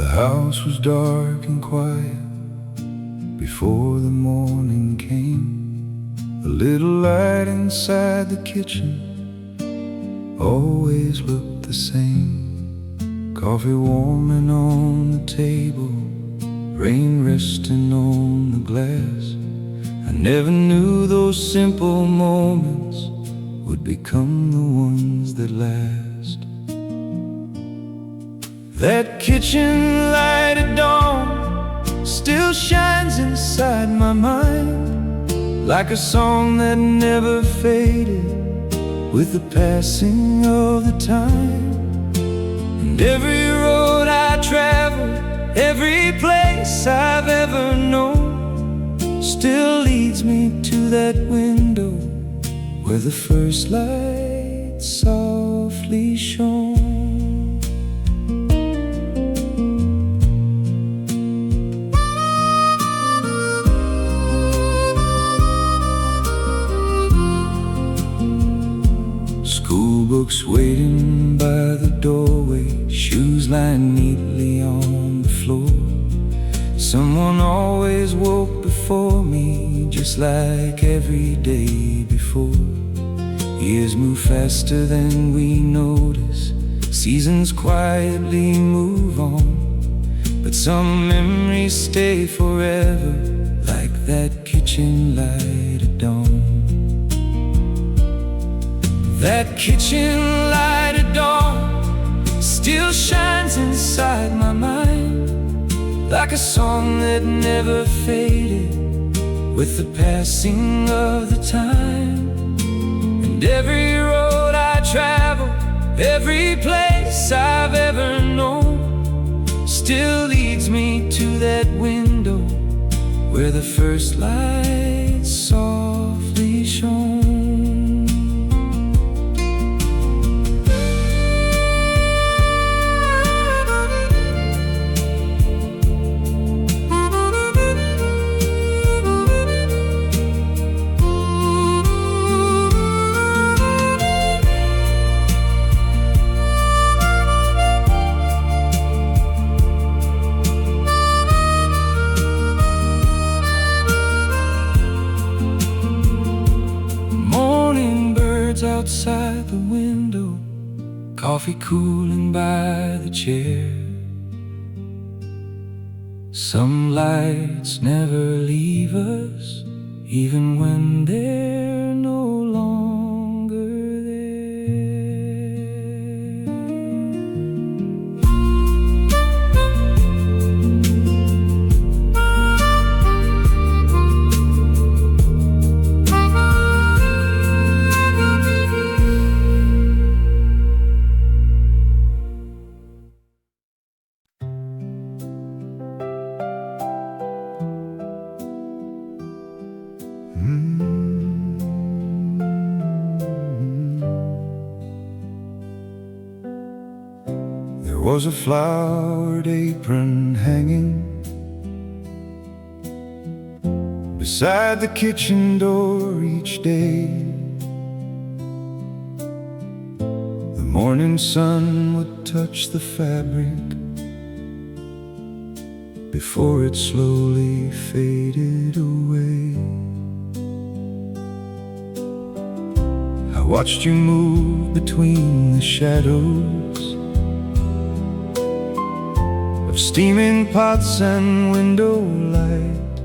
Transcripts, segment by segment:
The house was dark and quiet before the morning came. A little light inside the kitchen always looked the same. Coffee warming on the table, rain resting on the glass. I never knew those simple moments would become the ones that last. That kitchen light at dawn still shines inside my mind, like a song that never faded with the passing of the time. And every road I traveled, every place I've ever known, still leads me to that window where the first light softly shone. Books waiting by the doorway, shoes lying neatly on the floor. Someone always woke before me, just like every day before. Years move faster than we notice, seasons quietly move on, but some memories stay forever, like that kitchen light at dawn. That kitchen light at dawn still shines inside my mind, like a song that never faded with the passing of the time. And every road I travel, every place I've ever known, still leads me to that window where the first light softly shone. Outside the window, coffee cooling by the chair. Some lights never leave us, even when they're no longer There was a flowered apron hanging beside the kitchen door each day. The morning sun would touch the fabric before it slowly faded away. I watched you move between the shadows of steaming pots and window light,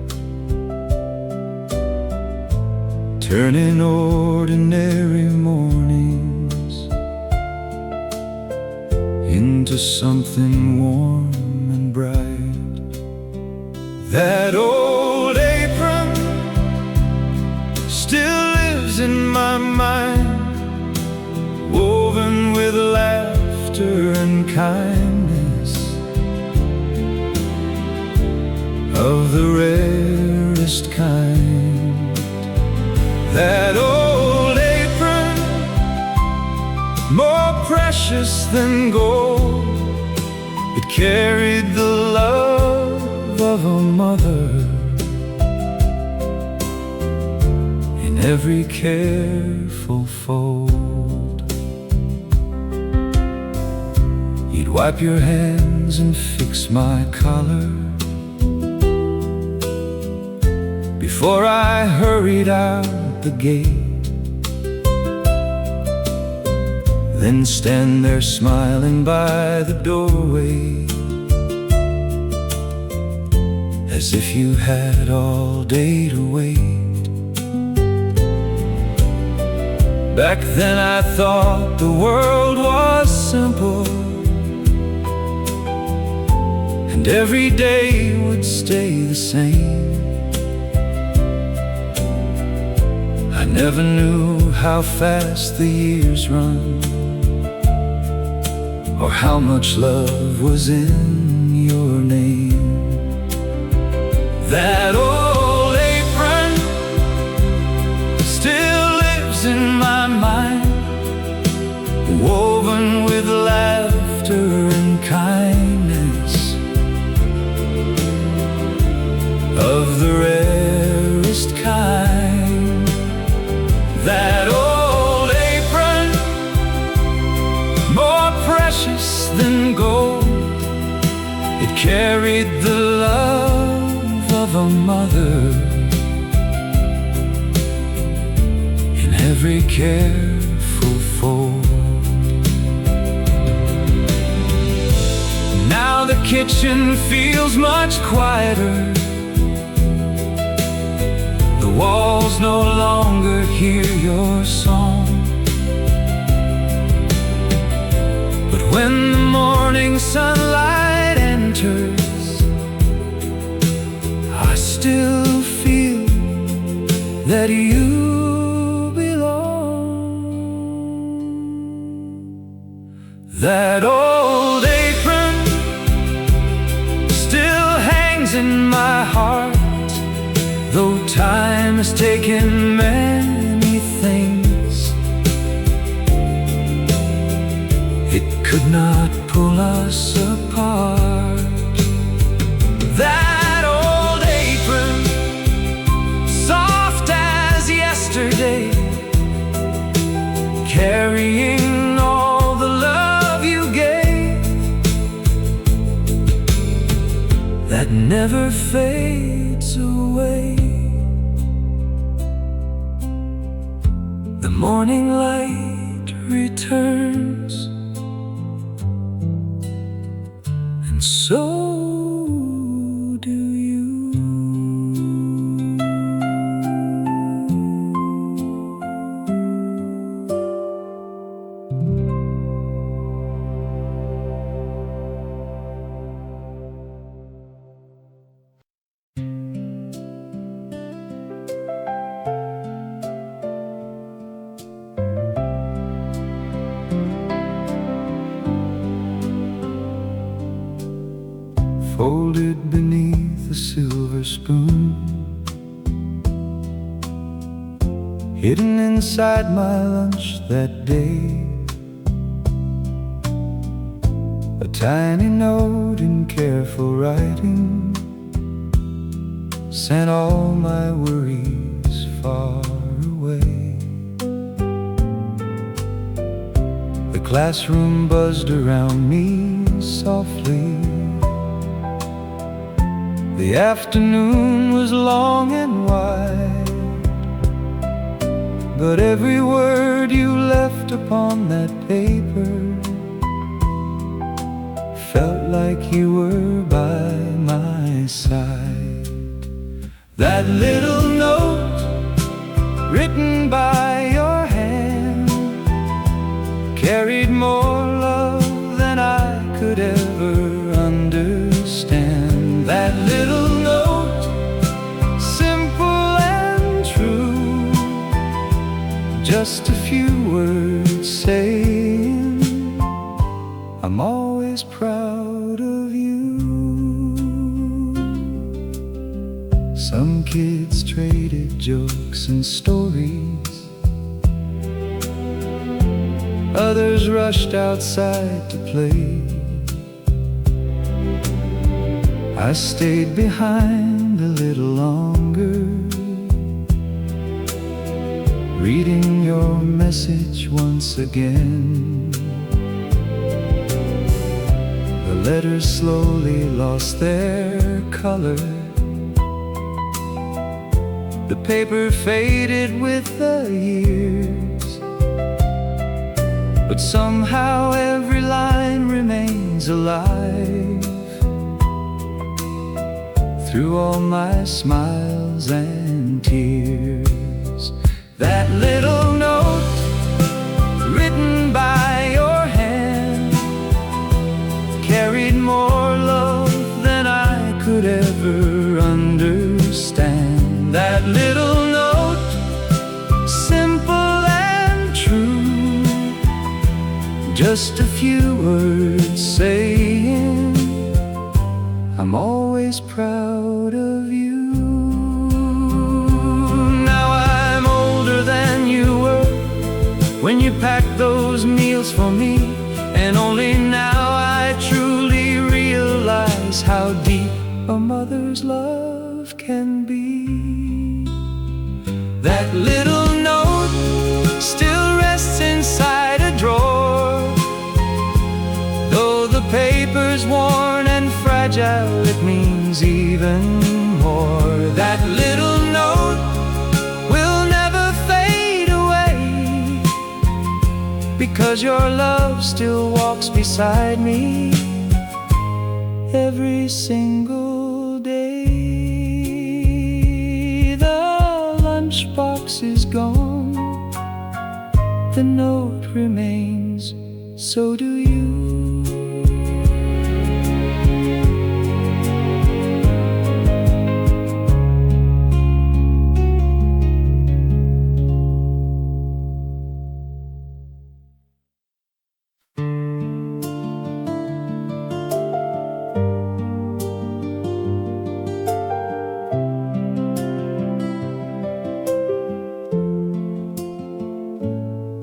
turning ordinary mornings into something warm and bright. That old apron still lives in my mind, woven with laughter and kindness of the rarest kind. That old apron, more precious than gold, it carried the love of a mother in every careful fold. You'd wipe your hands earrings and fix my collar before I hurried out the gate. Then stand there smiling by the doorway, as if you had all day to wait. Back then I thought the world was simple, and every day would stay the same. I never knew how fast the years run, or how much love was in your name. That old apron still lives in my mind, woven with laughter and kindness, of the rarest kind. That old apron, more precious than gold, it carried the love of a mother in every careful fold. Now the kitchen feels much quieter, the walls no longer hear your song. But when the morning sunlight enters, I still feel that you belong. That old apron still hangs in my heart, though time has taken many things. It could not pull us apart. That old apron, soft as yesterday, carrying all the love you gave, that never fades away. The morning light returns, and so do you. Folded beneath a silver spoon, hidden inside my lunch that day, a tiny note in careful writing sent all my worries far away. The classroom buzzed around me softly. The afternoon was long and wide, but every word you left upon that paper felt like you were by my side. That little note written by your hand carried more love than I could ever understand. That little note, simple and true, just a few words saying, I'm always proud of you. Some kids traded jokes and stories, others rushed outside to play. I stayed behind a little longer, reading your message once again. The letters slowly lost their color. The paper faded with the years, but somehow every line remains alive. Through all my smiles and tears, that little note written by your hand carried more love than I could ever understand. That little note, simple and true, just a few words saying, I'm always proud of you. Now I'm older than you were when you packed those meals for me, and only now I truly realize how deep a mother's love can be. That little note still rests inside a drawer, though the paper's worn and fragile, it means even more. That little note will never fade away, because your love still walks beside me every single day. The lunchbox is gone, the note remains, so do you.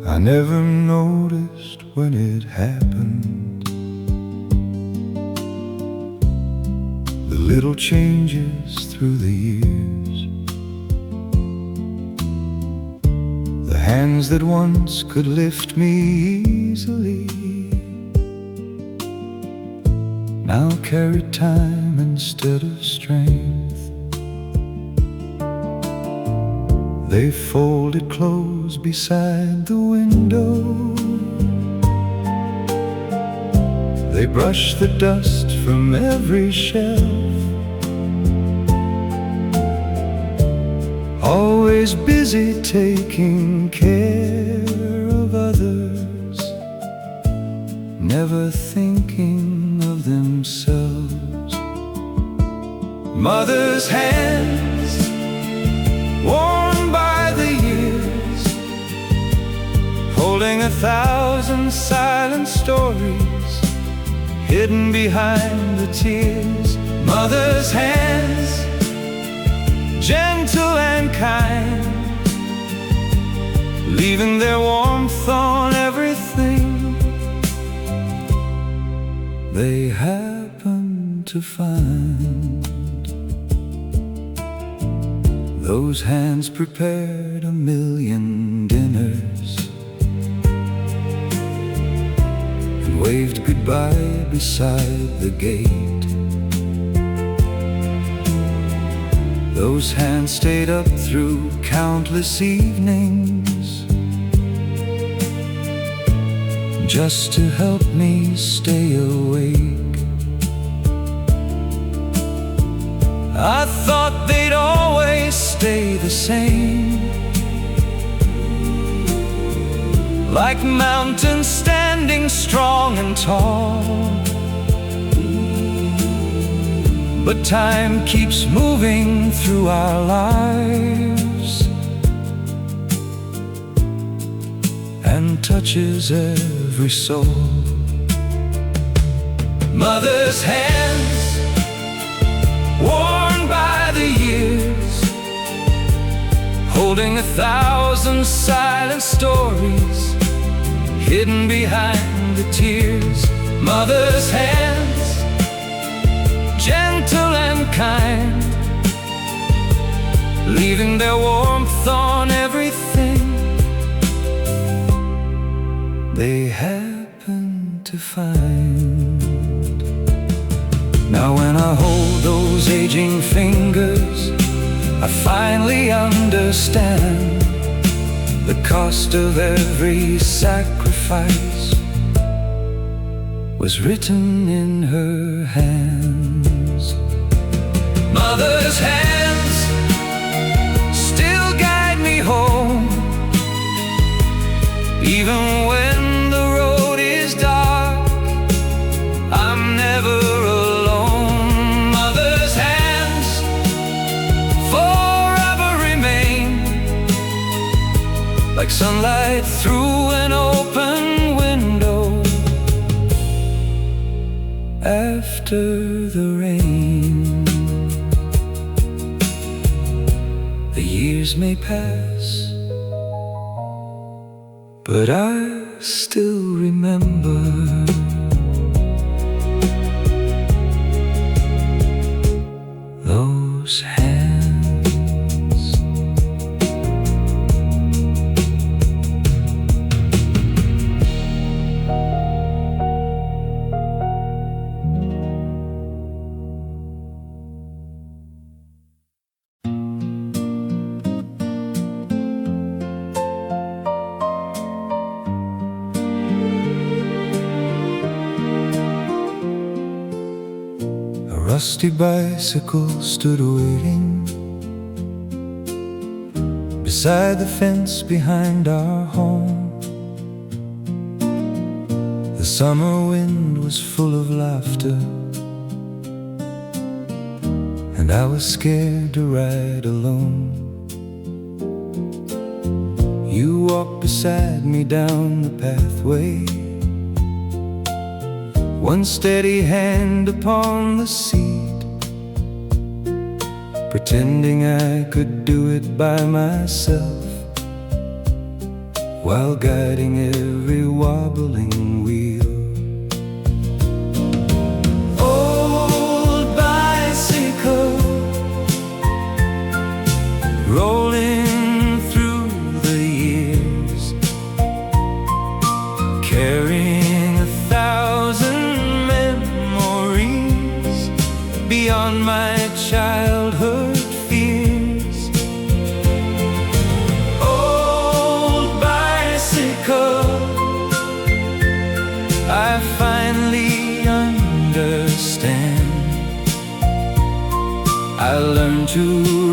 I never noticed when it happened, the little changes through the years. The hands that once could lift me easily now carry time instead of strength. They folded clothes beside the window, they brushed the dust from every shelf. Always busy taking care of others, never thinking of themselves. Mother's hands, worn by the years, holding 1,000 silent stories hidden behind the tears. Mother's hands, gentle and kind, leaving their warmth on everything they happen to find. Those hands prepared 1,000,000 dinners and waved goodbye beside the gate. Those hands stayed up through countless evenings just to help me stay awake. I thought they'd always stay the same, like mountains standing strong and tall. But time keeps moving through our lives and touches every soul. Mother's hands, worn by the years, holding 1,000 silent stories hidden behind the tears. Mother's hands, gentle and kind, leaving their warmth on everything they happen to find. Now when I hold those aging fingers, I finally understand the cost of every sacrifice was written in her hands. Mother's hands still guide me home, even when the road is dark. I'm never alone. Mother's hands forever remain like sunlight through an open window after the rain. The years may pass, but I still remember those hands. A rusty bicycle stood waiting beside the fence behind our home. The summer wind was full of laughter, and I was scared to ride alone. You walked beside me down the pathway, one steady hand upon the seat, pretending I could do it by myself, while guiding every wobbling wheel. Old bicycle, rolling through the years, carrying 1,000 memories beyond my childhood fears. Old bicycle, I finally understand. I learned to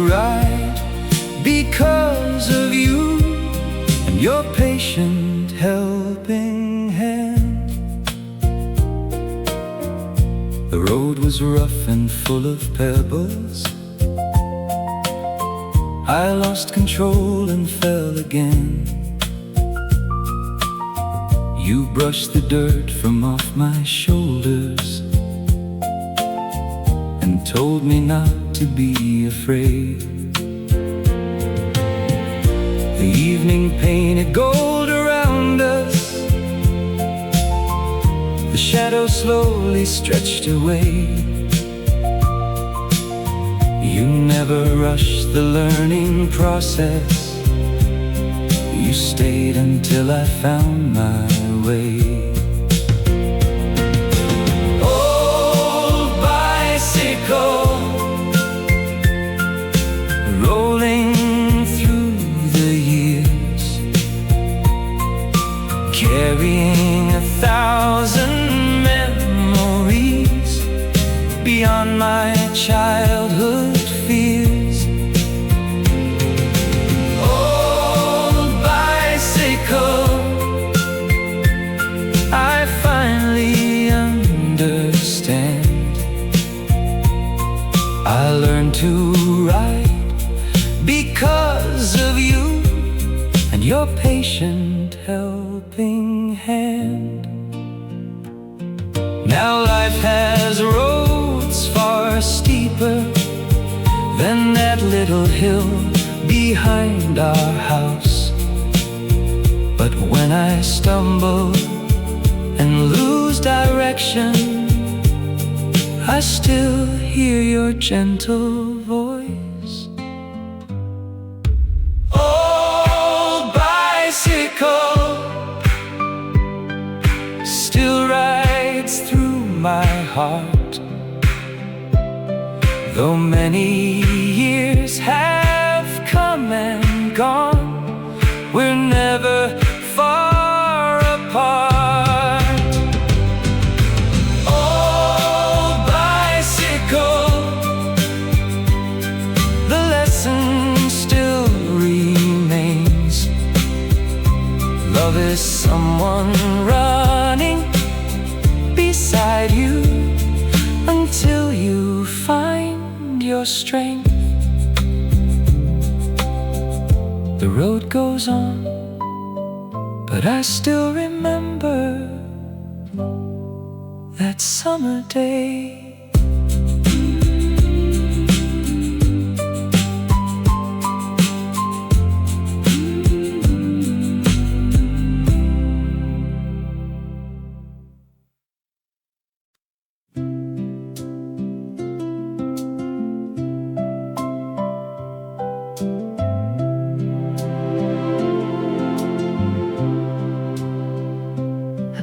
ride because of you and your patient helping hand. The road was rough and full of pebbles. I lost control and fell again. You brushed the dirt from off my shoulders and told me not to be afraid. The evening painted gold around us, the shadows slowly stretched away. You never rushed the learning process, you stayed until I found my way. Old bicycle, rolling through the years, carrying 1,000 memories beyond my childhood fears. Old bicycle, I finally understand. I learned to ride because of you and your patient helping hand. Now life has roads far steeper than that little hill behind our house. But when I stumble and lose direction, I still hear your gentle voice. Old bicycle still rides through my heart, Though many years have come and gone, we're never far apart. Old bicycle, the lesson still remains. Love is someone running beside you until you find your strength. The road goes on, but I still remember that summer day.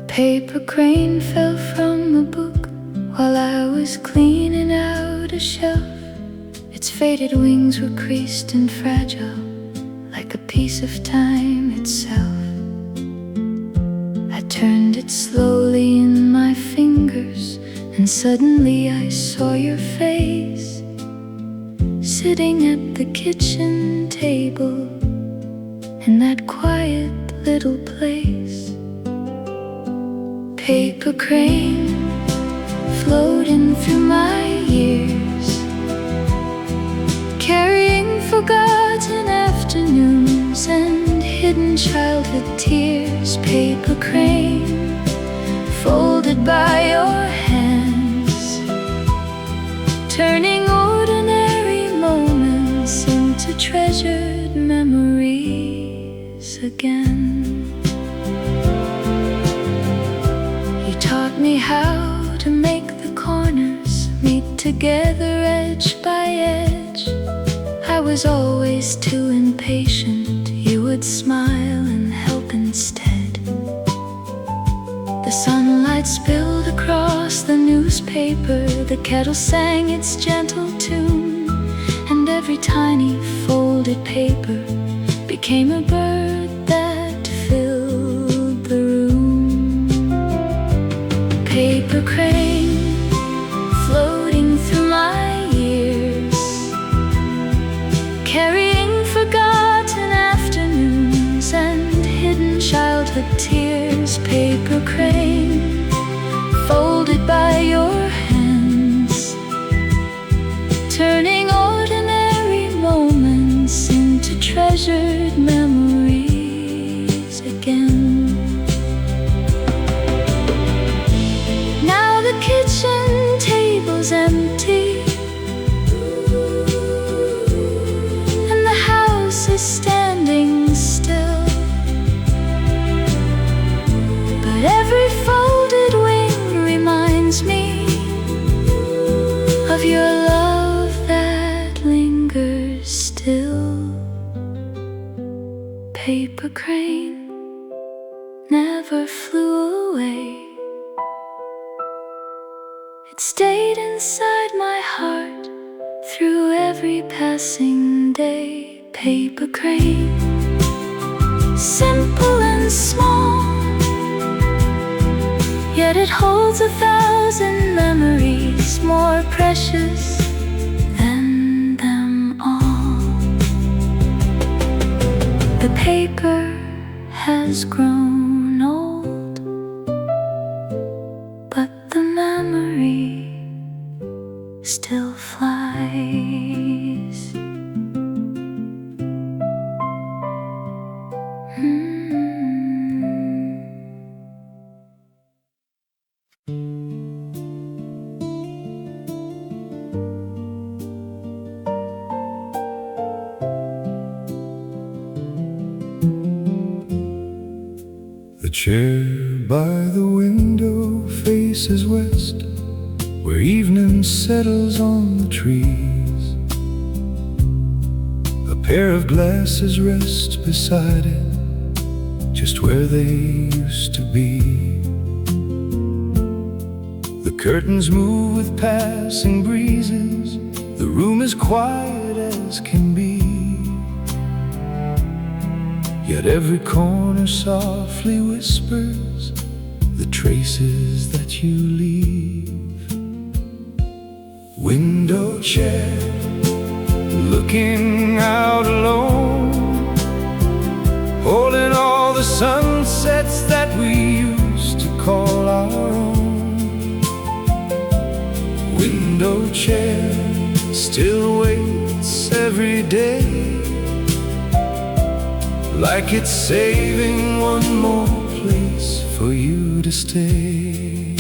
Paper crane fell from a book while I was cleaning out a shelf. Its faded wings were creased and fragile, like a piece of time itself. I turned it slowly in my fingers, and suddenly I saw your face, sitting at the kitchen table in that quiet little place. Paper crane floating through my years, carrying forgotten afternoons and hidden childhood tears. Paper crane folded by your hands, turning ordinary moments into treasured memories again. Taught me how to make the corners meet together edge by edge. I was always too impatient. You would smile and help instead. The sunlight spilled across the newspaper, the kettle sang its gentle tune, and every tiny folded paper became a bird that filled the room. Paper crane floating through my years, carrying forgotten afternoons and hidden childhood tears. Paper crane folded by your hands, turning ordinary moments into treasured memories again. The kitchen table's empty, and the house is standing still, but every folded wing reminds me of your love that lingers still. Paper crane never flew away, it stayed inside my heart through every passing day. Paper crane, simple and small, yet it holds 1,000 memories more precious than them all. The paper has grown old, but the memory still flies. The chair by the window faces west, where evening settles on the trees. A pair of glasses rest beside it, just where they used to be. The curtains move with passing breezes, the room as quiet as can be, yet every corner softly whispers the traces that you leave. Window chair, looking out alone, holding all the sunsets that we used to call our own. Window chair still waits every day, like it's saving one more place for you to stay.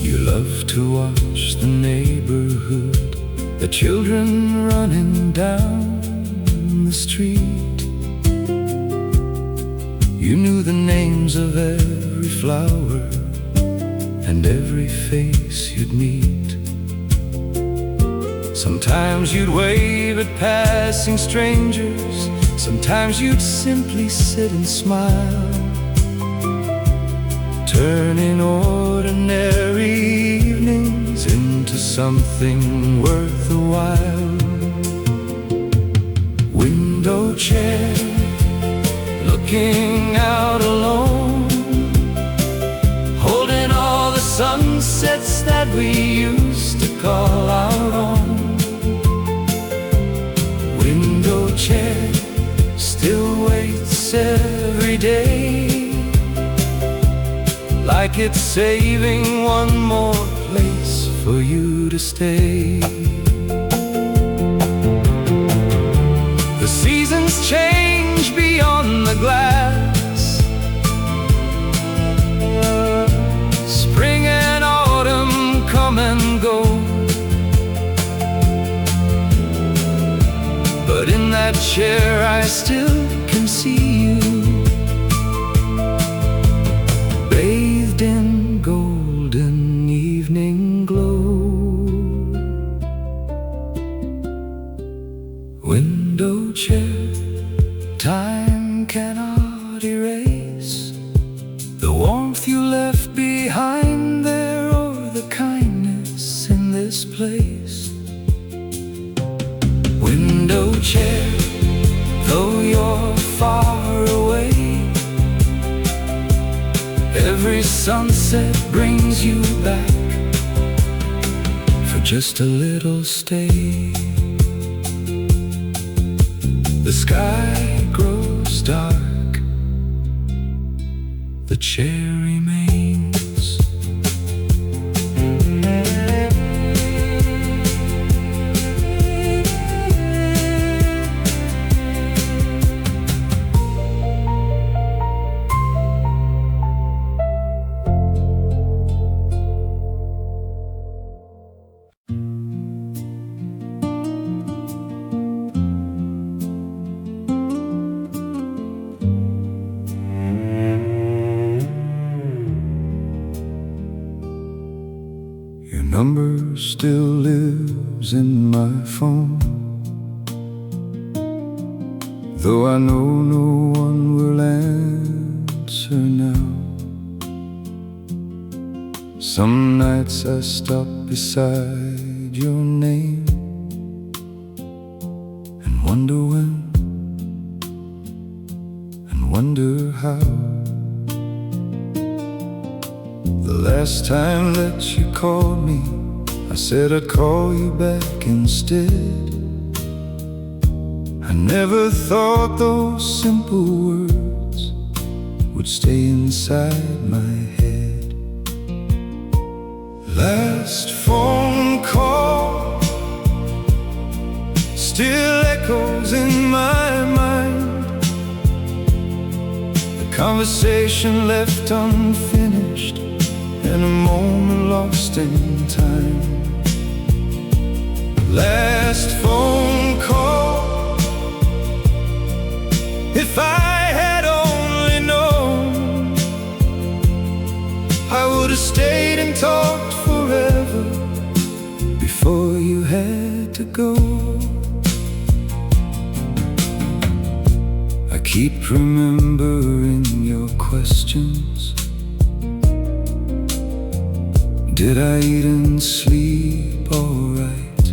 You love to watch the neighborhood, the children running down the street. You knew the names of every flower and every face you'd meet. Sometimes you'd wave at passing strangers, sometimes you'd simply sit and smile, turning ordinary evenings into something worth a while. Window chair, looking out alone, holding all the sunsets that we used to call our own. Window chair still waits every day, like it's saving one more place for you to stay. The seasons change beyond the glass, spring and autumn come and go, but in that chair I still can see you, bathed in golden evening glow. Window chair, time cannot erase the warmth you left behind there, or the kindness in this place. Window chair, though you're far away, every sunset brings you back for just a little stay. The sky grows dark, the chair remains. Number still lives in my phone, though I know no one will answer now. Some nights I stop beside your name and wonder when and wonder how. The last time that you called me, I said I'd call you back instead. I never thought those simple words would stay inside my head. Last phone call still echoes in my mind, the conversation left unfinished and a moment lost in time. Last phone call, if I had only known, I would have stayed and talked forever before you had to go. I keep remembering your questions Did I eat and sleep alright?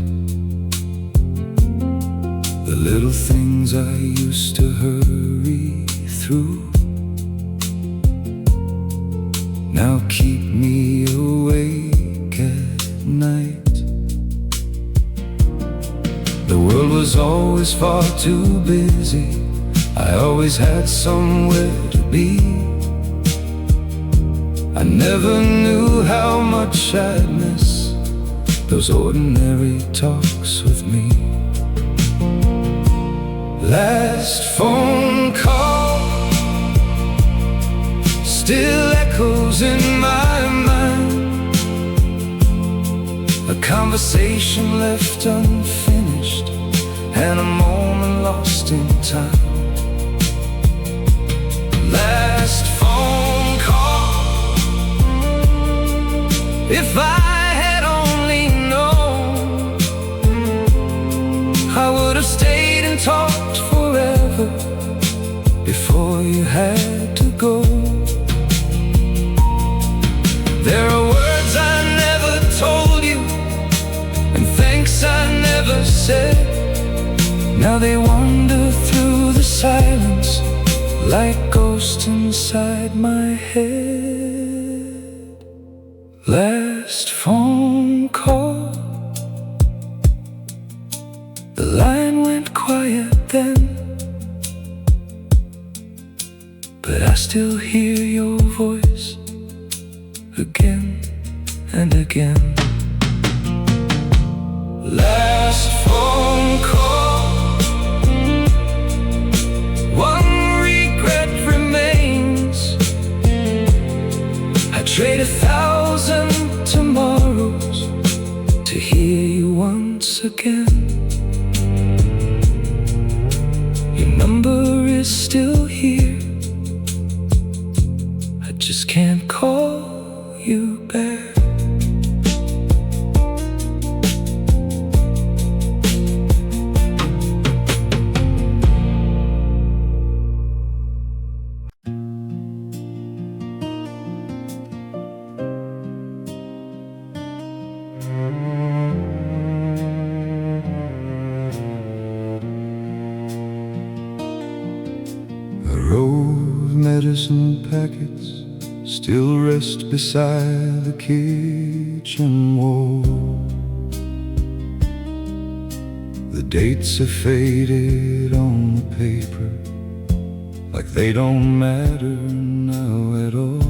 The little things I used to hurry through now keep me awake at night. The world was always far too busy. I always had somewhere to be. I never knew how much I'd miss those ordinary talks with me. Last phone call still echoes in my mind. A conversation left unfinished and a moment lost in time. Last phone call, if I had only known, I would have stayed and talked forever before you had to go. There are words I never told you and thanks I never said. Now they wander through the silence like ghosts inside my head. Last phone call, the line went quiet then, but I still hear your voice again and again. Last phone call, one regret remains. I'd trade 1,000 tomorrows to hear you once again. Your number is still here, I just can't call you back. Medicine packets still rest beside the kitchen wall. The dates are faded on the paper, like they don't matter now at all.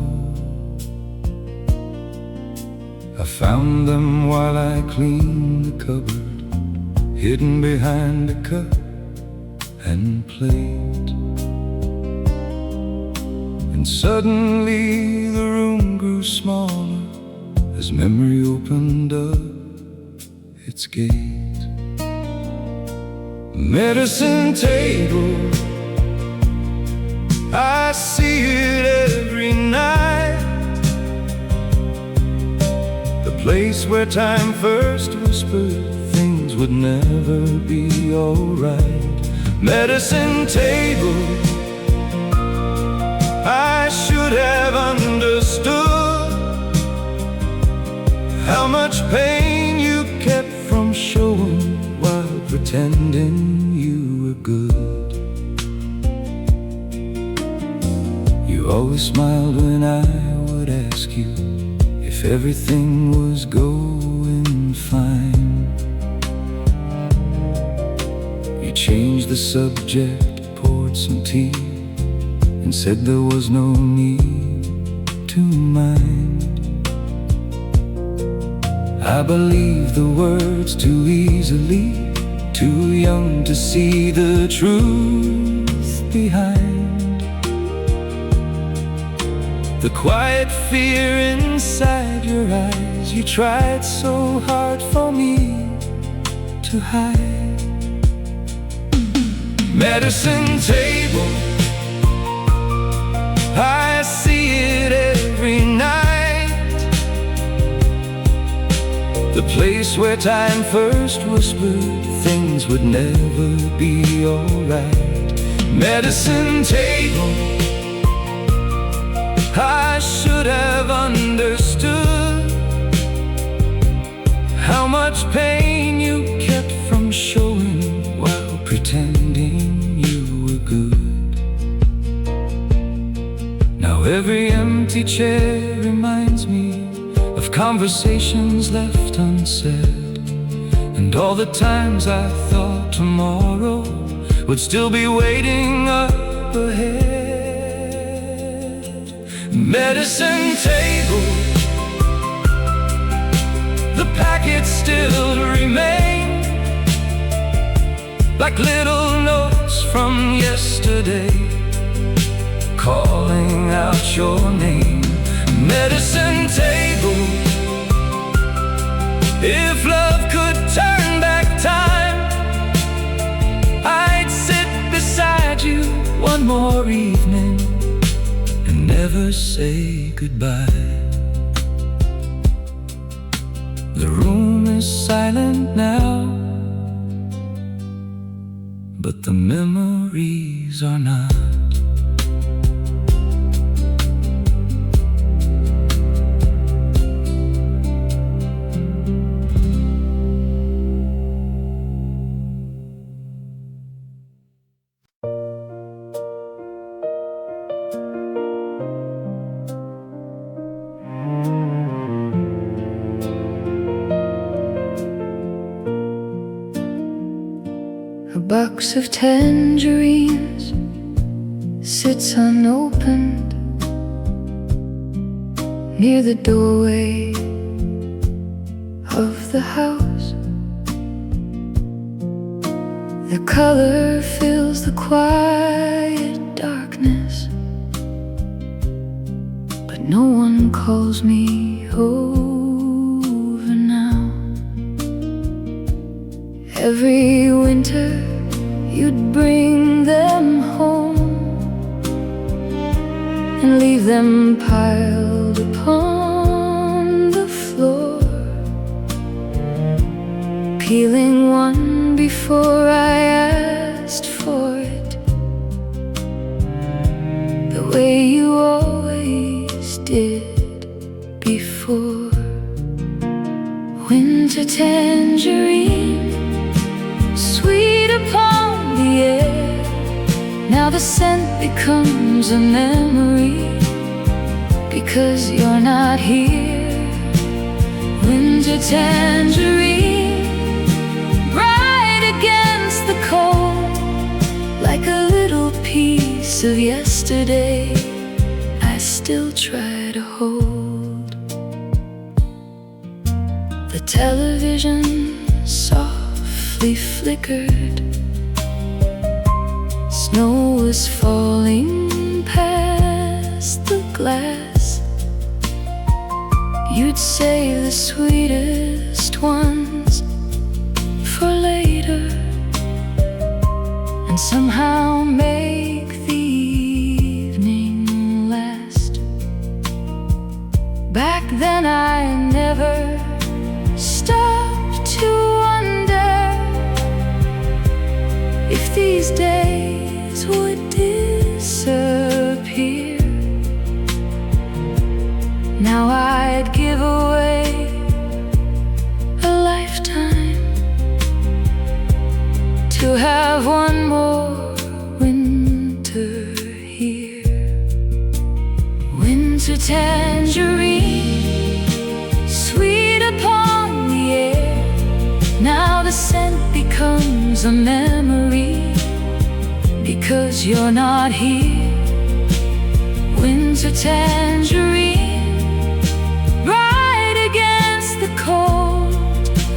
I found them while I cleaned the cupboard, hidden behind a cup and plate. And suddenly the room grew smaller as memory opened up its gate. Medicine table, I see it every night. The place where time first whispered things would never be alright. Medicine table, I should have understood how much pain you kept from showing while pretending you were good. You always smiled when I would ask you if everything was going fine. You changed the subject, poured some tea, and said there was no need to mind. I believed the words too easily, too young to see the truth behind the quiet fear inside your eyes. You tried so hard for me to hide. Medicine table, I see it every night. The place where time first whispered things would never be alright. Medicine table, I should have understood Every empty chair reminds me of conversations left unsaid, and all the times I thought tomorrow would still be waiting up ahead. Medicine table, the packets still remain, like little notes from yesterday, calling out your name. Medicine table, if love could turn back time, I'd sit beside you one more evening and never say goodbye. The room is silent now, but the memories are not. A box of tangerines sits unopened near the doorway of the house. The color fills the quiet darkness, but no one calls me over now. Every winter you'd bring them home and leave them piled upon the floor, peeling one before I asked for it, the way you always did before. Winter tangerine, sweet upon the air, now the scent becomes a memory because you're not here. Winter tangerine, bright against the cold, like a little piece of yesterday I still try to hold. The television softly flickered, snow was falling past the glass. You'd save the sweetest ones for later and somehow make the evening last. Back then I never stopped to wonder if these days would disappear. Now I'd give away a lifetime to have one more winter here. Winter tangerine, sweet upon the air, now the scent becomes a memory because you're not here. Winter tangerine, bright against the cold,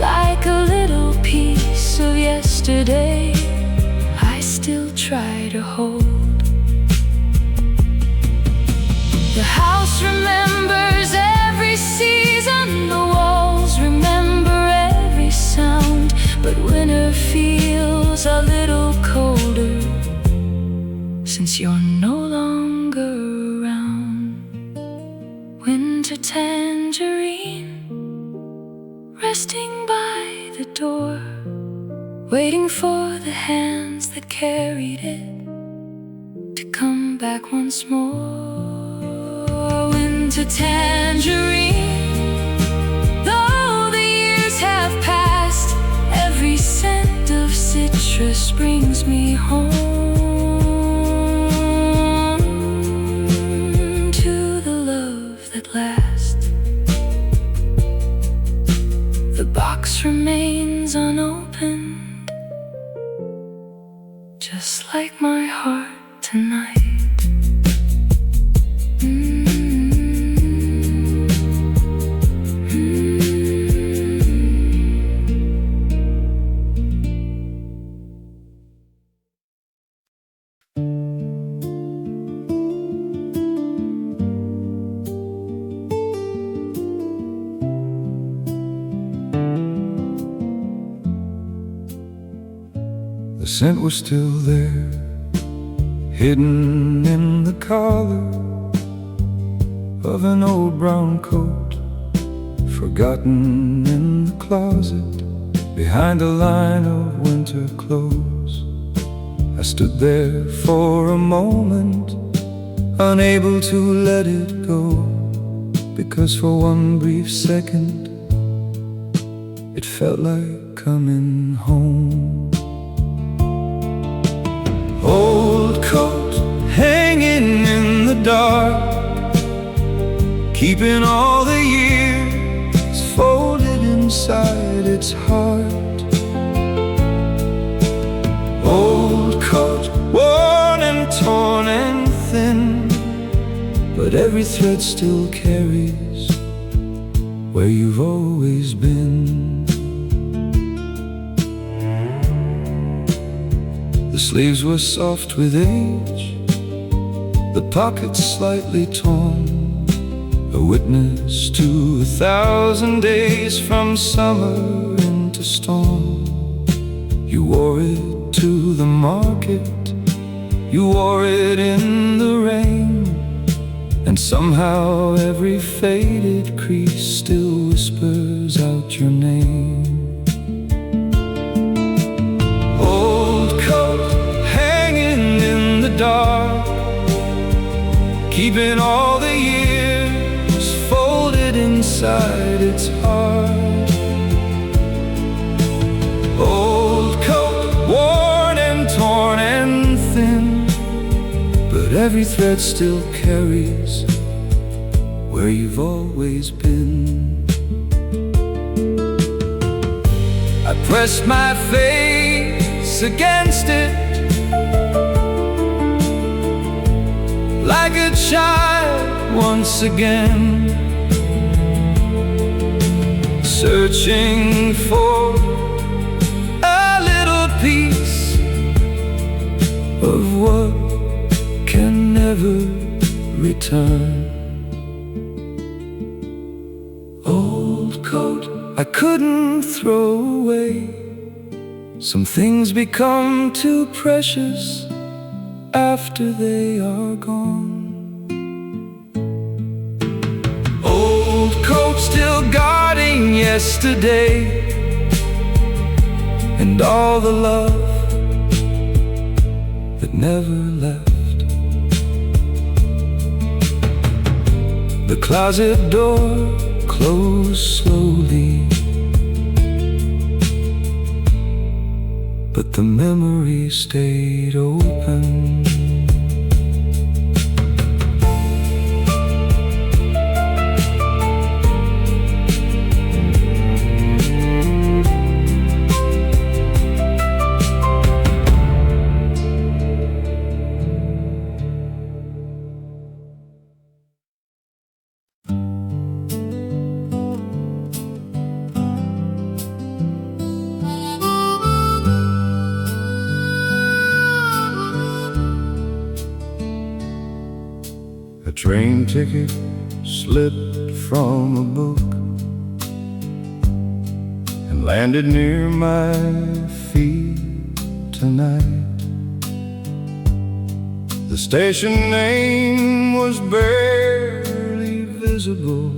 like a little piece of yesterday I still try to hold. The house remembers every season, the walls remember every sound, but winter feels a little colder since you're no longer around. Winter tangerine, resting by the door, waiting for the hands that carried it to come back once more. Winter tangerine, though the years have passed, every scent of citrus brings me home to The box remains unopened, just like my heart tonight. The scent was still there, hidden in the collar of an old brown coat, forgotten in the closet behind a line of winter clothes. I stood there for a moment, unable to let it go, because for one brief second it felt like coming home. Old coat hanging in the dark, keeping all the years folded inside its heart. Old coat, worn and torn and thin, but every thread still carries where you've always been. The sleeves were soft with age, the pockets slightly torn, a witness to 1,000 days from summer into storm. You wore it to the market, you wore it in the rain, and somehow every faded crease still whispers out your name. Dark, keeping all the years folded inside its heart. Old coat, worn and torn and thin, but every thread still carries where you've always been. I pressed my face against it like a child once again, searching for a little piece of what can never return. Old coat I couldn't throw away, some things become too precious after they are gone. Old coat still guarding yesterday, and all the love that never left. The closet door closed slowly, but the memory stayed open. A train ticket slipped from a book and landed near my feet tonight. The station name was barely visible.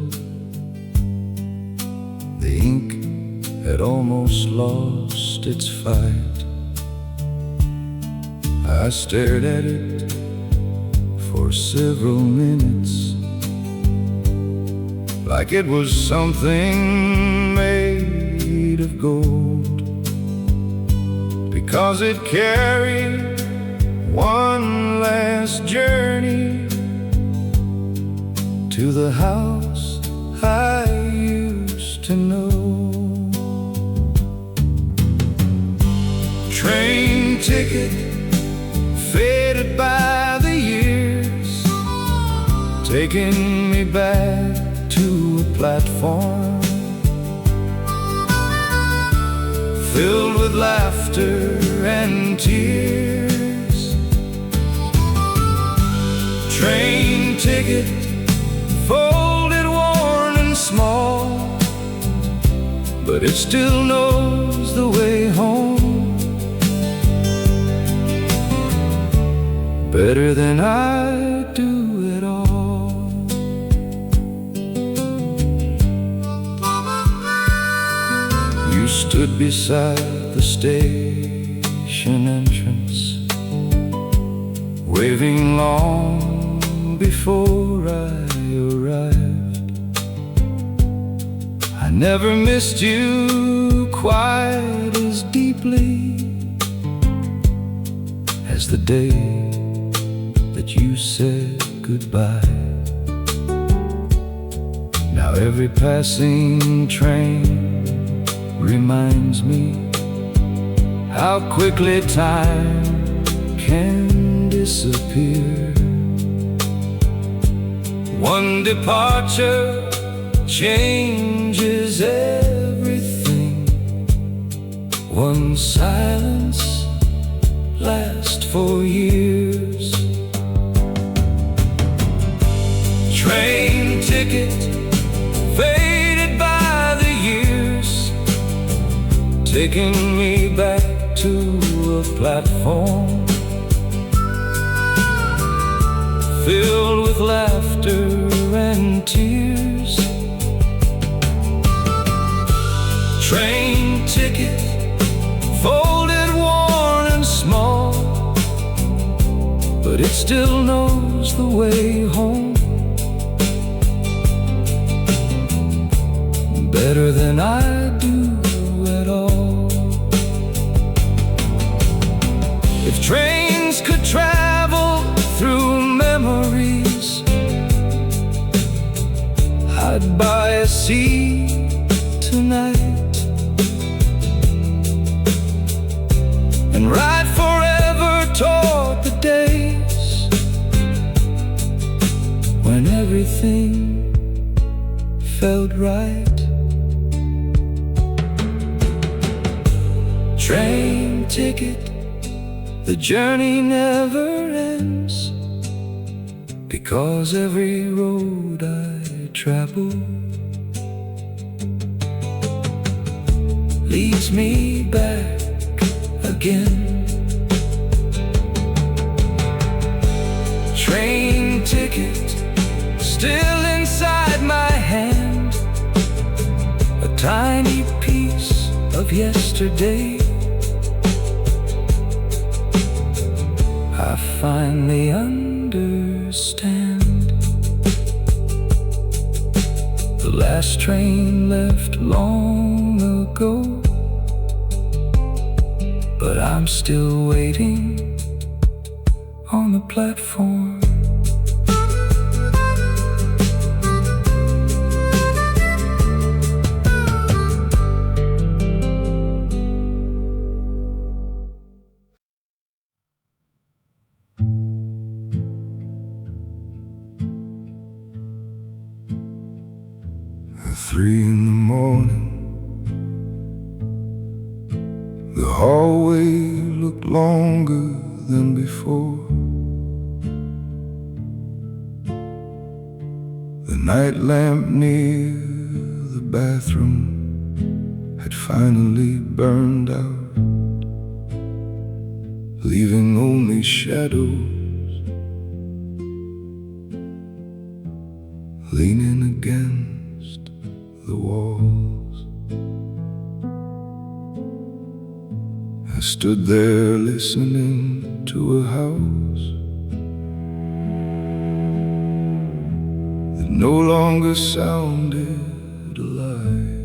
The ink had almost lost its fight. I stared at it for several minutes, like it was something made of gold, because it carried one last journey to the house I used to know. ticket, faded by the years, taking me back to a platform filled with laughter and tears. Train ticket, folded, worn and small, but it still knows the way home better than I do at all. You stood beside the station entrance, waving long before I arrived. I never missed you quite as deeply as the day that you said goodbye. Now every passing train reminds me how quickly time can disappear. One departure changes everything. One silence lasts for years. Train ticket, faded by the years, taking me back to a platform filled with laughter and tears. Train ticket, folded, worn and small, but it still knows the way home better than I do at all. If trains could travel through memories, I'd buy a seat tonight and ride forever toward the days when everything felt right. Train ticket, the journey never ends, because every road I travel leads me back again. Train ticket, still inside my hand, a tiny piece of yesterday. I finally understand. The last train left long ago, but I'm still waiting on the platform. At 3 in the morning, the hallway looked longer than before. The night lamp near the bathroom had finally burned out, leaving only shadows leaning against the walls. I stood there listening to a house that no longer sounded alive.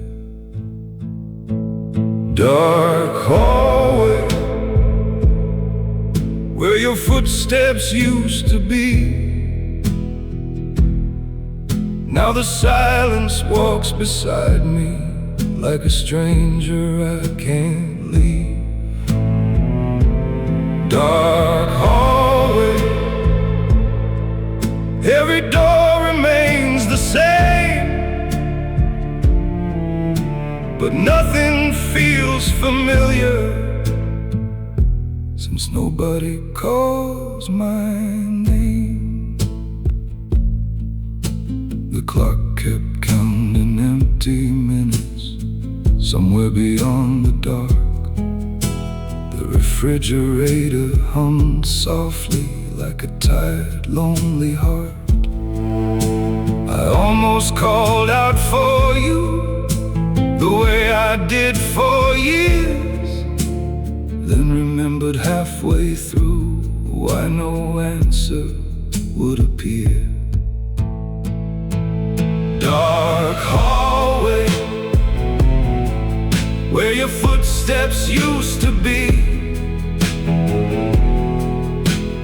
Dark hallway where your footsteps used to be. Now the silence walks beside me like a stranger I can't leave. Dark hallway, every door remains the same, but nothing feels familiar since nobody calls my name. The clock kept counting empty minutes somewhere beyond the dark. The refrigerator hummed softly like a tired, lonely heart. I almost called out for you the way I did for years, then remembered halfway through why no answer would appear. Dark hallway, where your footsteps used to be,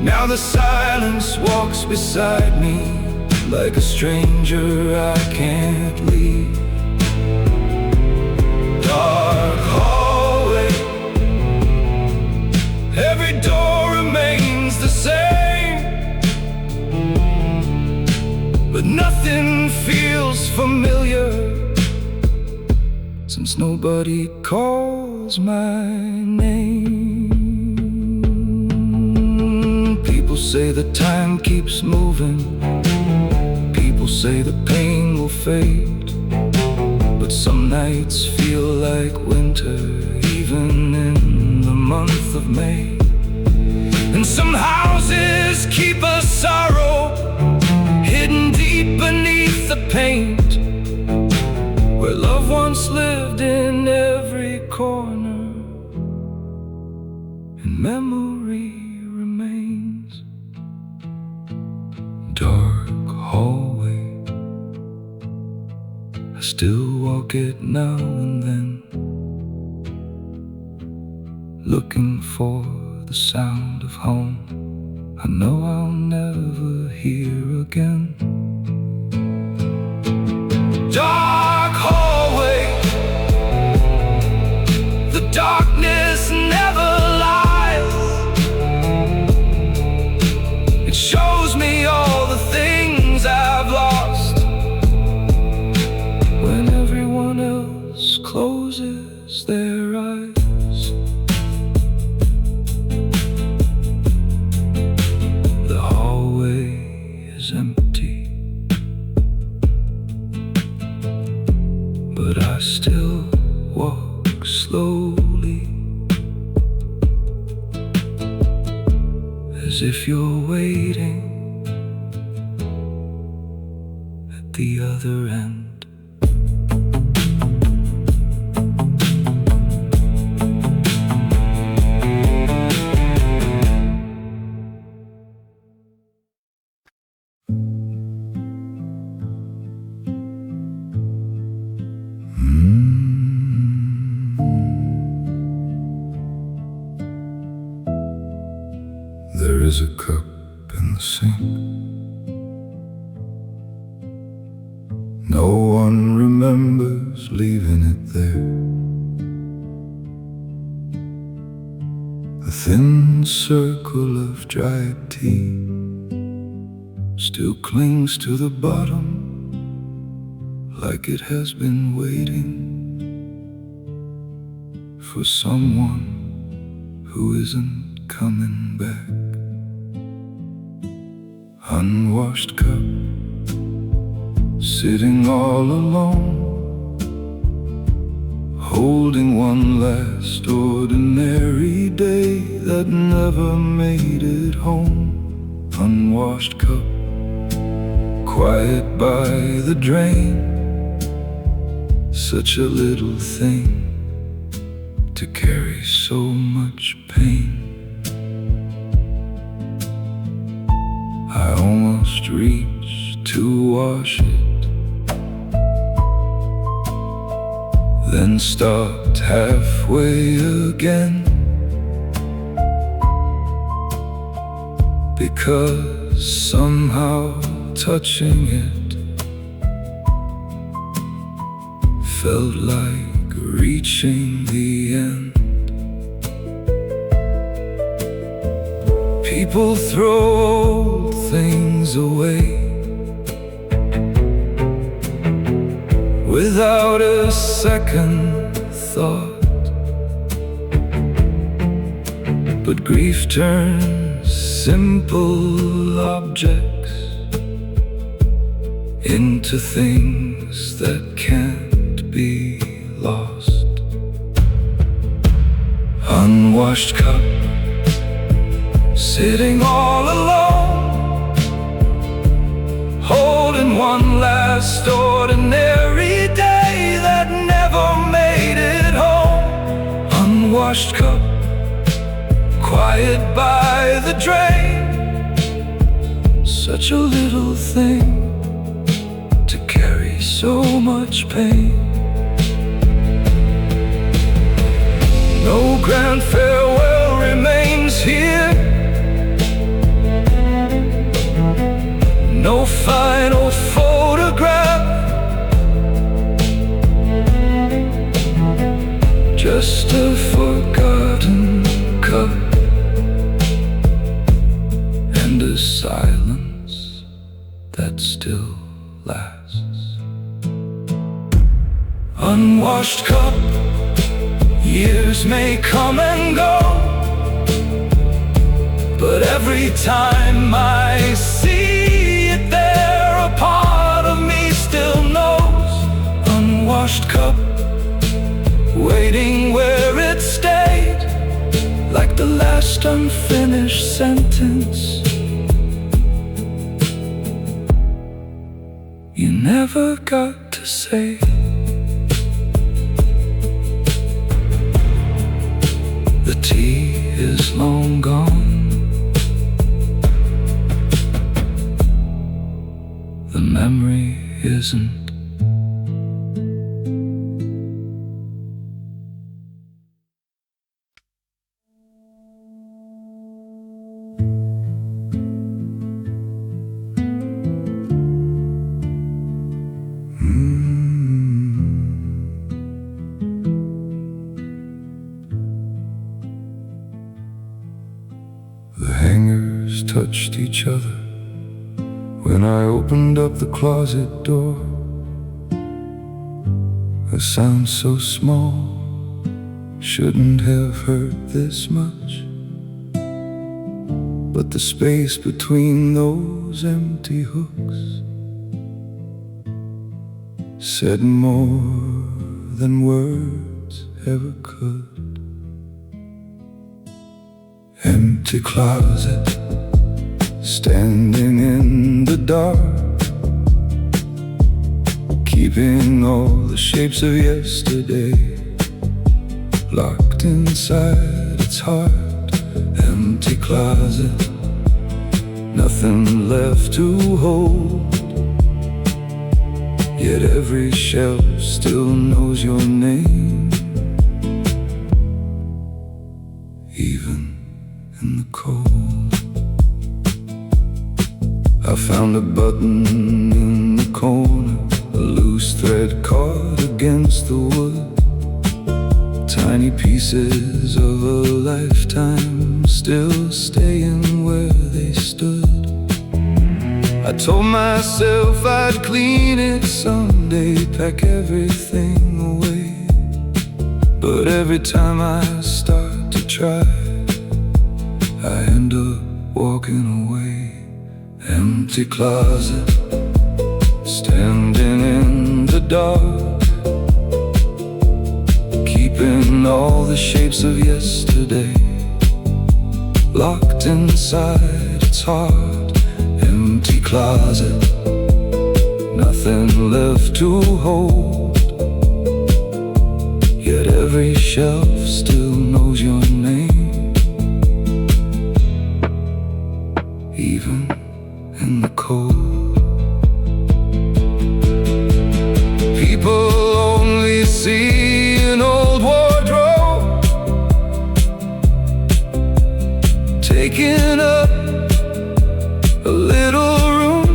now the silence walks beside me like a stranger I can't leave. Dark hallway, every door remains the same, but nothing feels familiar since nobody calls my name. People say the time keeps moving, people say the pain will fade, but some nights feel like winter even in the month of May. And some houses keep a sorrow hidden deep beneath the paint, where love once lived in every corner and memory remains. Dark hallway, I still walk it now and then, looking for the sound of home I know I'll never hear again. Dark hallway, the darkness never lies. It shows me all the things I've lost when everyone else closes their eyes. The hallway is empty, but I still walk slowly, as if you're waiting at the other end. There is a cup in the sink. No one remembers leaving it there. A thin circle of dried tea still clings to the bottom, like it has been waiting for someone who isn't coming back. Unwashed cup, sitting all alone, holding one last ordinary day that never made it home. Unwashed cup, quiet by the drain, such a little thing to carry so much pain. I almost reached to wash it, then stopped halfway again, because somehow touching it felt like reaching the end. People throw old things away without a second thought, but grief turns simple objects into things that can't be lost. Unwashed cup, sitting all alone, holding one last ordinary day that never made it home. Unwashed cup, quiet by the drain, such a little thing to carry so much pain. No grand farewell remains here, no final photograph, just a forgotten cup and a silence that still lasts. Unwashed cup, years may come and go, but every time I see it there, a part of me still knows. Unwashed cup, waiting where it stayed, like the last unfinished sentence you never got to say. The tea is long gone, the memory isn't. Touched each other when I opened up the closet door. A sound so small shouldn't have hurt this much, but the space between those empty hooks said more than words ever could. Empty closet, standing in the dark, keeping all the shapes of yesterday locked inside its heart. Empty closet, nothing left to hold, yet every shelf still knows your name, even in the cold. I found a button in the corner, a loose thread caught against the wood, tiny pieces of a lifetime still staying where they stood. I told myself I'd clean it someday, pack everything away, but every time I start to try, I end up walking away. Empty closet, standing in the dark, keeping all the shapes of yesterday locked inside its heart. Empty closet, nothing left to hold, yet every shelf still knows your name, even in the cold. People only see an old wardrobe taking up a little room.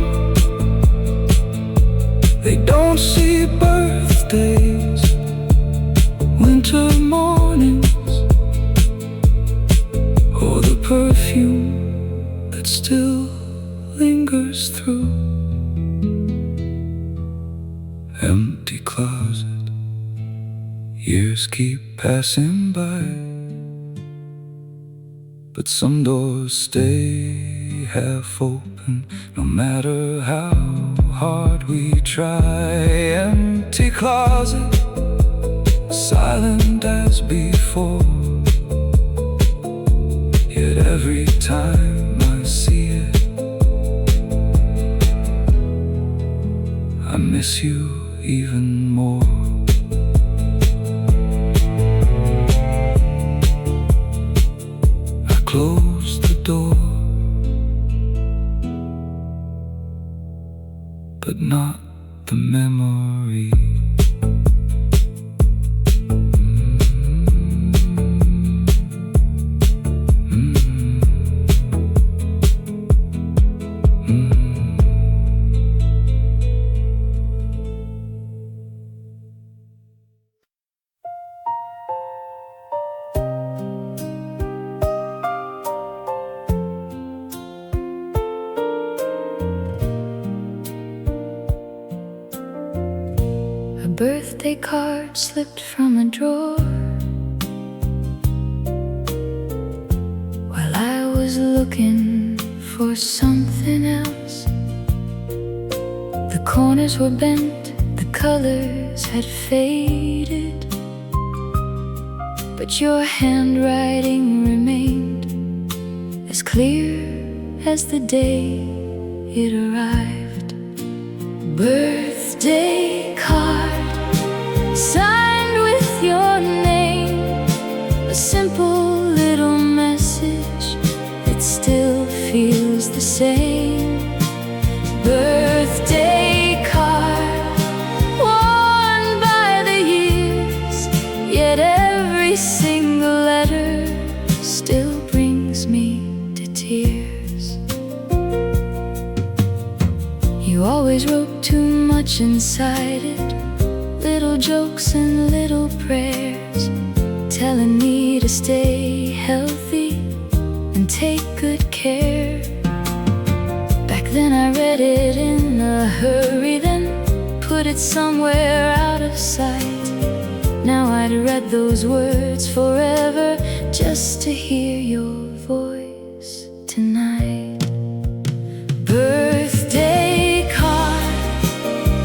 They don't see birthdays, winter mornings, or the perfume closet. Years keep passing by, but some doors stay half open, no matter how hard we try. Empty closet, silent as before, yet every time I see it, I miss you even more. I close the door, but not the memory. A birthday card slipped from a drawer while I was looking for something else. The corners were bent, the colors had faded, but your handwriting remained as clear as the day it arrived. Birthday card signed with your name, a simple little message that still feels the same. Birthday card worn by the years, yet every single letter still brings me to tears. You always wrote too much inside it, little jokes and little prayers, telling me to stay healthy and take good care. Back then I read it in a hurry, then put it somewhere out of sight. Now I'd read those words forever just to hear your voice tonight. Birthday card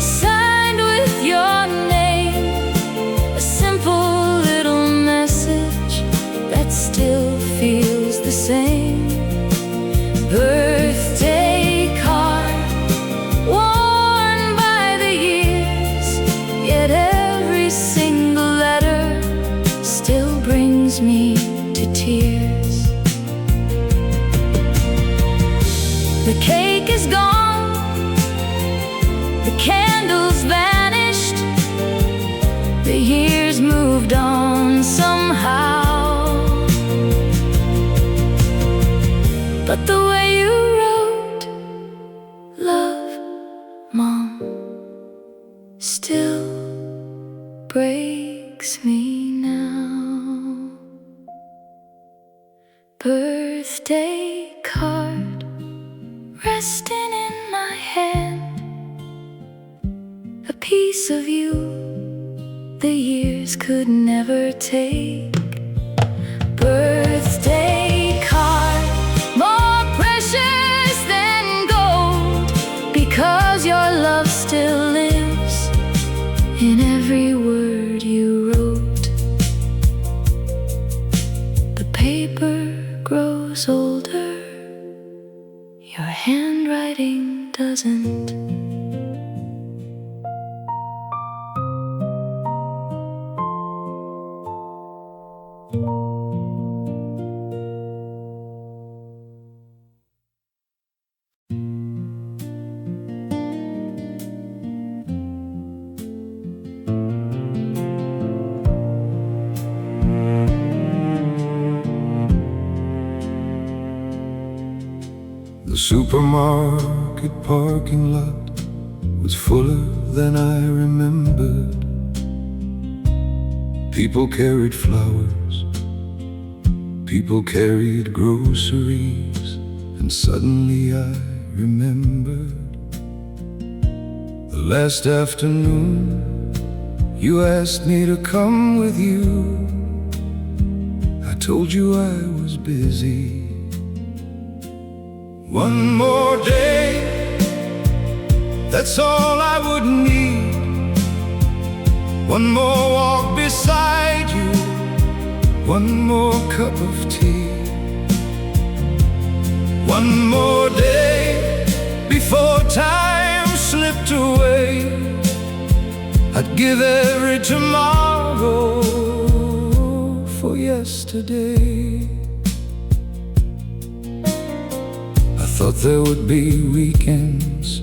signed with your name, a simple little message that still feels the same. Birthday card worn by the years, yet every single letter still brings me to tears. The cake is gone, the candles vanished, the years moved on somehow. But the way you wrote, love, Mom, still breaks me now. Birthday card resting in my hand, a piece of you the years could never take. Birthday card more precious than gold, because your love still lives in every word you wrote. The paper grows older, your handwriting doesn't. The supermarket parking lot was fuller than I remembered. People carried flowers, people carried groceries, and suddenly I remembered the last afternoon You asked me to come with you. I told you I was busy. One more day, that's all I would need. One more walk beside you, one more cup of tea. One more day before time slipped away. I'd give every tomorrow for yesterday. I thought there would be weekends,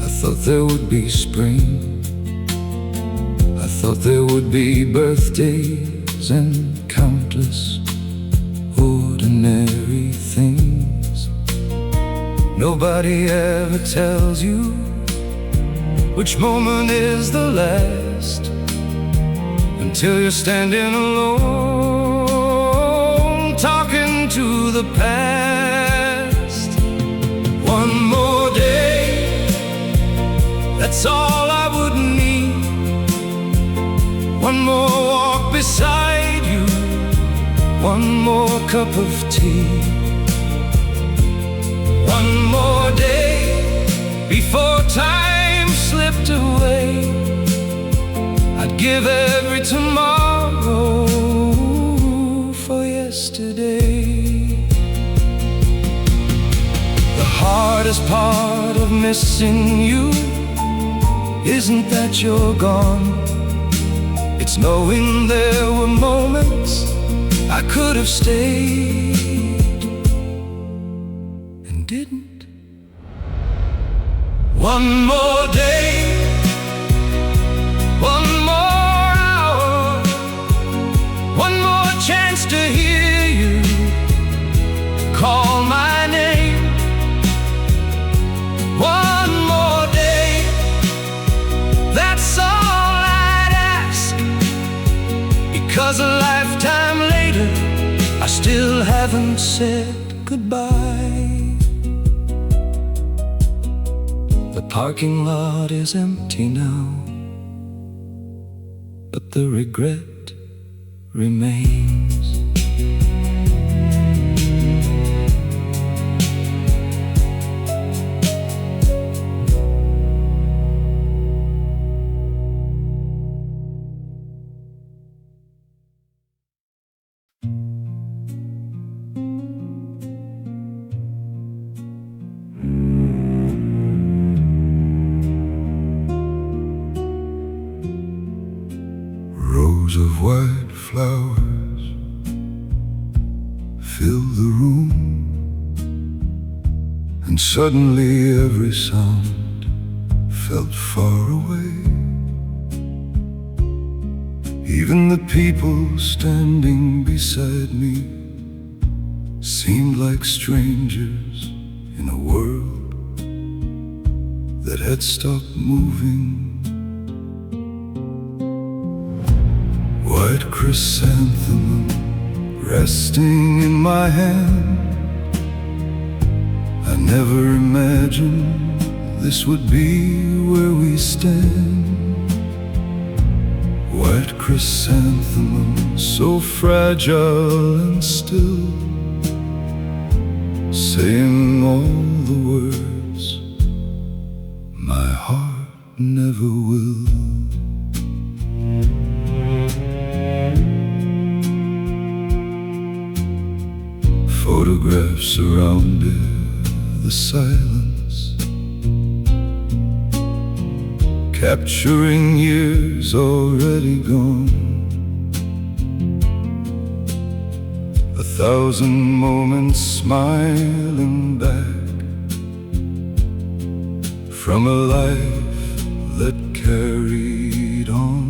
I thought there would be spring, I thought there would be birthdays and countless ordinary things. Nobody ever tells you which moment is the last, until you're standing alone, talking to the past. One more day, that's all I would need. One more walk beside you, one more cup of tea. One more day before time slipped away. I'd give every tomorrow for yesterday. The hardest part of missing you isn't that you're gone, it's knowing there were moments I could have stayed and didn't. One more day, one more hour, one more chance to hear you call my name. One more day, that's all I'd ask, because a lifetime later I still haven't said goodbye. The parking lot is empty now, but the regret remains. Rows of white flowers fill the room, and suddenly every sound felt far away. Even the people standing beside me seemed like strangers in a world that had stopped moving. White chrysanthemum resting in my hand, I never imagined this would be where we stand. White chrysanthemum, so fragile and still, saying all the words my heart never will. Photographs surrounded the silence, capturing years already gone. 1,000 moments smiling back from a life that carried on.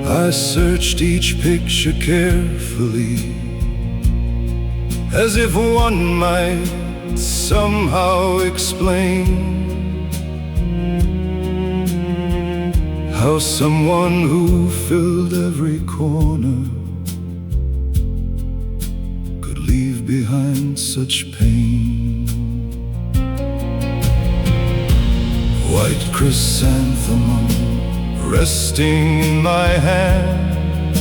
I searched each picture carefully, as if one might somehow explain how someone who filled every corner could leave behind such pain. White chrysanthemum resting in my hand.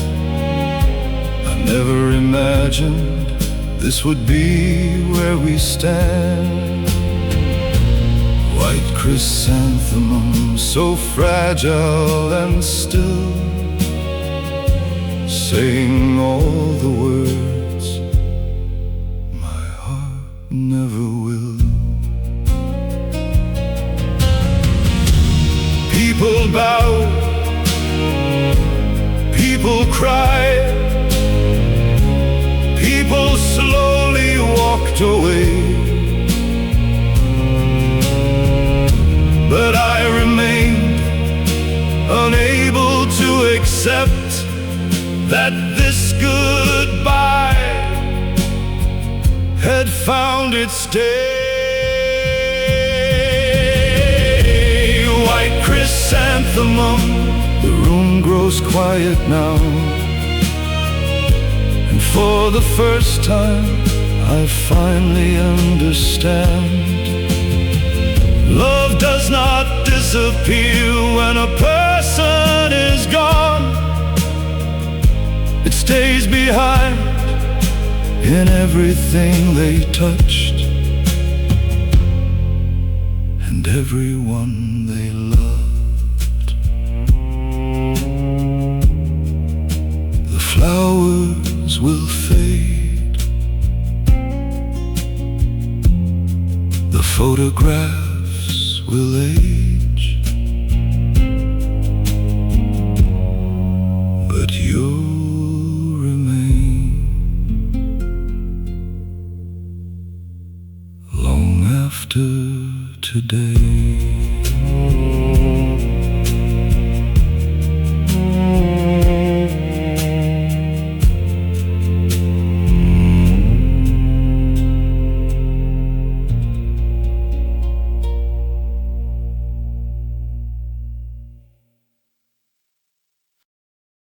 I never imagined this would be where we stand. White chrysanthemum, so fragile and still, saying all the words my heart never will. People bowed, people cried, people slowly walked away. But I remained unable to accept that this goodbye had found its day. White chrysanthemum, the room grows quiet now, and for the first time I finally understand. Love does not disappear when a person is gone. It stays behind in everything they touched and everyone they